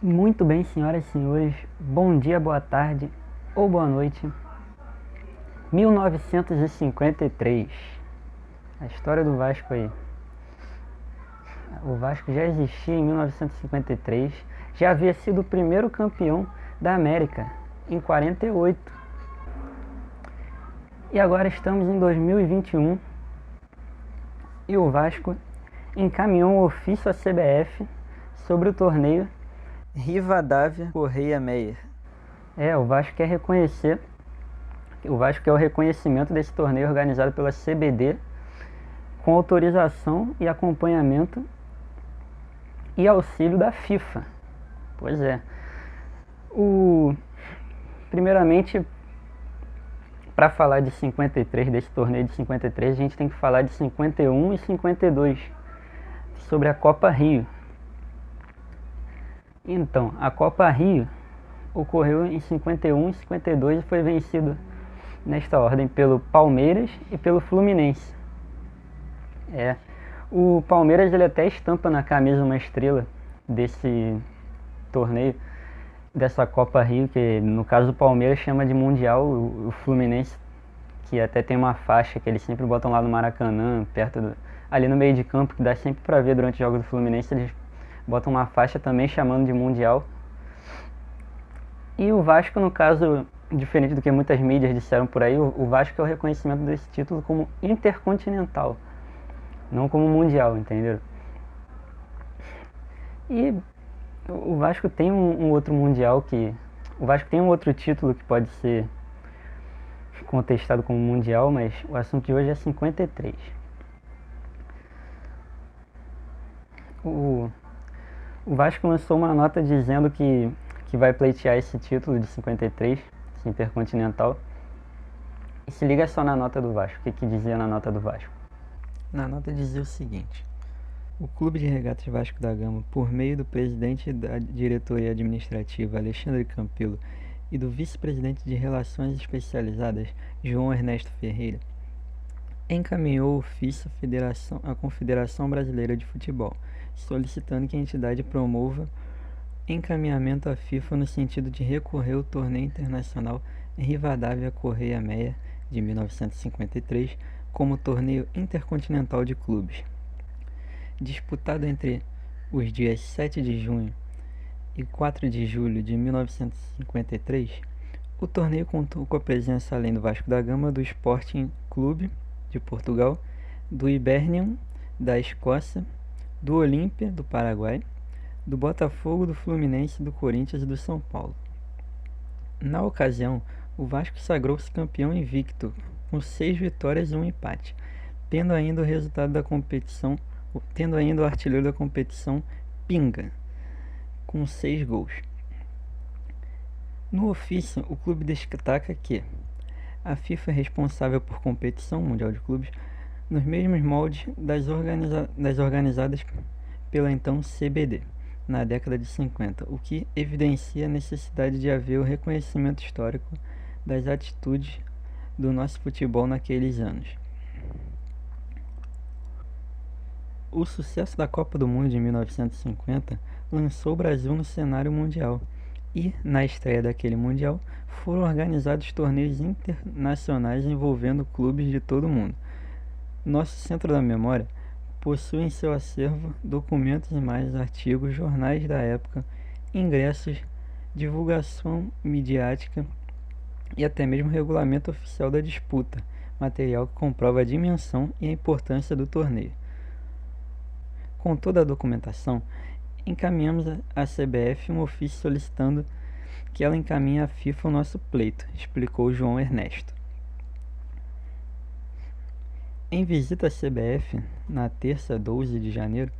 Muito bem, senhoras e senhores, bom dia, boa tarde ou boa noite. 1953, a história do Vasco aí. O Vasco já existia em 1953, já havia sido o primeiro campeão da América em 48. E agora estamos em 2021 e o Vasco encaminhou um ofício à CBF sobre o torneio Rivadavia Correia Meyer. O Vasco quer reconhecer, o Vasco quer o reconhecimento desse torneio organizado pela CBD com autorização e acompanhamento e auxílio da FIFA. Pois é. Primeiramente, para falar de 53, desse torneio de 53, a gente tem que falar de 51 e 52, sobre a Copa Rio. Então, a Copa Rio ocorreu em 51 e 52 e foi vencido nesta ordem pelo Palmeiras e pelo Fluminense. O Palmeiras ele até estampa na camisa uma estrela desse torneio, dessa Copa Rio, que no caso o Palmeiras chama de Mundial, o Fluminense, que até tem uma faixa que eles sempre botam lá no Maracanã, ali no meio de campo, que dá sempre pra ver durante os jogos do Fluminense, eles botam uma faixa também chamando de Mundial. E o Vasco, no caso, diferente do que muitas mídias disseram por aí, o Vasco é o reconhecimento desse título como intercontinental, não como mundial, entenderam? E o Vasco tem um outro mundial que... O Vasco tem um outro título que pode ser contestado como mundial, mas o assunto de hoje é 53. O Vasco lançou uma nota dizendo que vai pleitear esse título de 53, esse intercontinental. E se liga só na nota do Vasco, o que dizia na nota do Vasco? Na nota dizia o seguinte: o Clube de Regatas Vasco da Gama, por meio do presidente da diretoria administrativa, Alexandre Campelo, e do vice-presidente de Relações Especializadas, João Ernesto Ferreira, encaminhou ofício à Confederação Brasileira de Futebol, solicitando que a entidade promova encaminhamento à FIFA no sentido de recorrer ao torneio internacional Rivadavia Correia Meyer de 1953 como torneio intercontinental de clubes. Disputado entre os dias 7 de junho e 4 de julho de 1953, o torneio contou com a presença, além do Vasco da Gama, do Sporting Clube de Portugal, do Hibernian da Escócia, do Olímpia do Paraguai, do Botafogo, do Fluminense, do Corinthians e do São Paulo. Na ocasião, o Vasco sagrou-se campeão invicto, com 6 vitórias e 1 empate, tendo ainda o artilheiro da competição, Pinga, com 6 gols. No ofício, o clube destaca que a FIFA é responsável por competição mundial de clubes nos mesmos moldes das organizadas pela então CBD na década de 50, o que evidencia a necessidade de haver o reconhecimento histórico das atitudes do nosso futebol naqueles anos. O sucesso da Copa do Mundo de 1950 lançou o Brasil no cenário mundial e, na estreia daquele mundial, foram organizados torneios internacionais envolvendo clubes de todo o mundo. Nosso Centro da Memória possui em seu acervo documentos, imagens, artigos, jornais da época, ingressos, divulgação midiática e até mesmo regulamento oficial da disputa, material que comprova a dimensão e a importância do torneio. Com toda a documentação, encaminhamos à CBF um ofício solicitando que ela encaminhe à FIFA o nosso pleito, explicou João Ernesto. Em visita à CBF, na terça 12 de janeiro,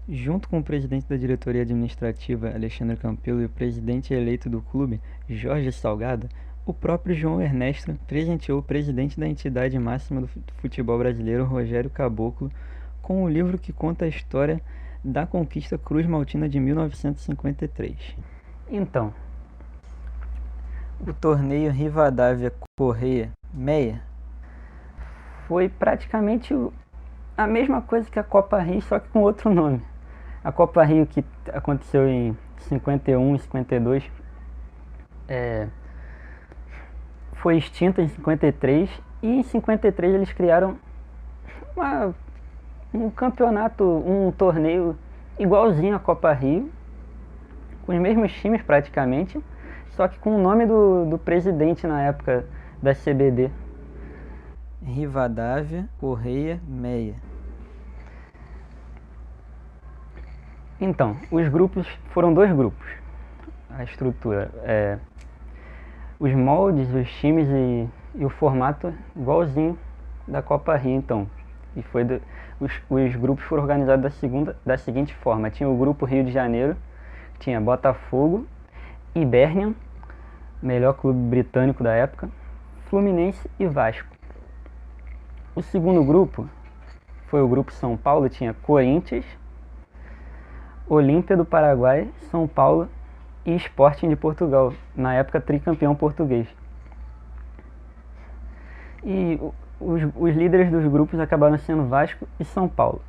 junto com o presidente da diretoria administrativa, Alexandre Campelo, e o presidente eleito do clube, Jorge Salgado, o próprio João Ernesto presenteou o presidente da entidade máxima do futebol brasileiro, Rogério Caboclo, com um livro que conta a história da conquista Cruz Maltina de 1953. Então, o torneio Rivadavia Correia Meyer foi praticamente a mesma coisa que a Copa Rio, só que com outro nome. A Copa Rio, que aconteceu 51 e 52, foi extinta em 53, e em 53 eles criaram um campeonato, um torneio igualzinho à Copa Rio, com os mesmos times praticamente, só que com o nome do presidente na época da CBD. Rivadavia Correia Meia. Então, os grupos foram 2 grupos. A estrutura, os moldes, os times e o formato igualzinho da Copa Rio, então. E os grupos foram organizados da seguinte forma: tinha o grupo Rio de Janeiro, tinha Botafogo, Hibernian, melhor clube britânico da época, Fluminense e Vasco. O segundo grupo foi o grupo São Paulo, tinha Corinthians, Olímpia do Paraguai, São Paulo e Sporting de Portugal, na época tricampeão português. E os líderes dos grupos acabaram sendo Vasco e São Paulo,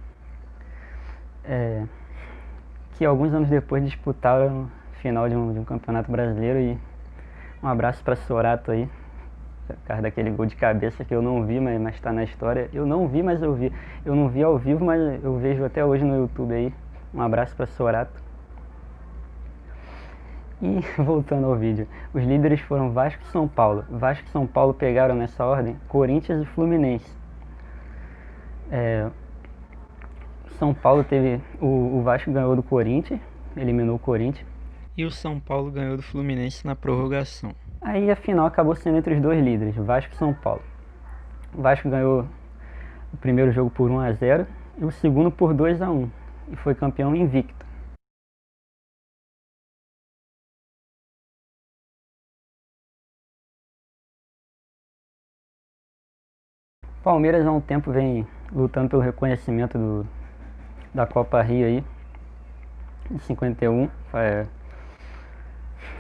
que alguns anos depois disputaram o final de um campeonato brasileiro. E um abraço para Sorato aí, por causa daquele gol de cabeça que eu não vi, mas está na história. Eu não vi, mas eu vi. Eu não vi ao vivo, mas eu vejo até hoje no YouTube aí. Um abraço para Sorato. E voltando ao vídeo, os líderes foram Vasco e São Paulo. Vasco e São Paulo pegaram nessa ordem Corinthians e Fluminense. São Paulo teve... O Vasco ganhou do Corinthians, eliminou o Corinthians. E o São Paulo ganhou do Fluminense na prorrogação. Aí a final acabou sendo entre os 2 líderes, Vasco e São Paulo. O Vasco ganhou o primeiro jogo por 1-0 e o segundo por 2-1 e foi campeão invicto. Palmeiras há um tempo vem lutando pelo reconhecimento da Copa Rio aí, de 51,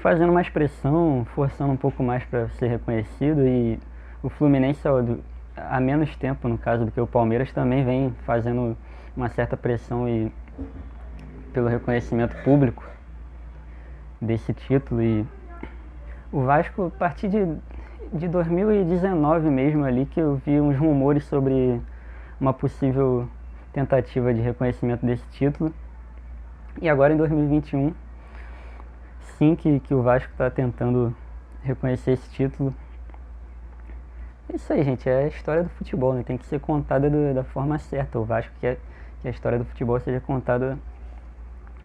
fazendo mais pressão, forçando um pouco mais para ser reconhecido. E o Fluminense, há menos tempo no caso do que o Palmeiras, também vem fazendo uma certa pressão pelo reconhecimento público desse título. E o Vasco, a partir de 2019 mesmo ali, que eu vi uns rumores sobre uma possível tentativa de reconhecimento desse título. E agora em 2021, sim, que o Vasco está tentando reconhecer esse título. É isso aí, gente, é a história do futebol, né? Tem que ser contada da forma certa. O Vasco quer que a história do futebol seja contada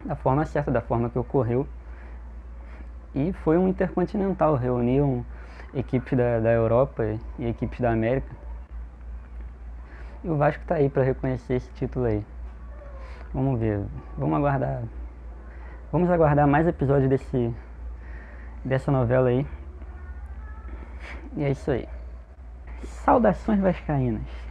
da forma certa, da forma que ocorreu. E foi um intercontinental, reuniam equipes da Europa e equipes da América. E o Vasco tá aí para reconhecer esse título aí. Vamos ver, vamos aguardar mais episódios dessa novela aí. E é isso aí. Saudações vascaínas.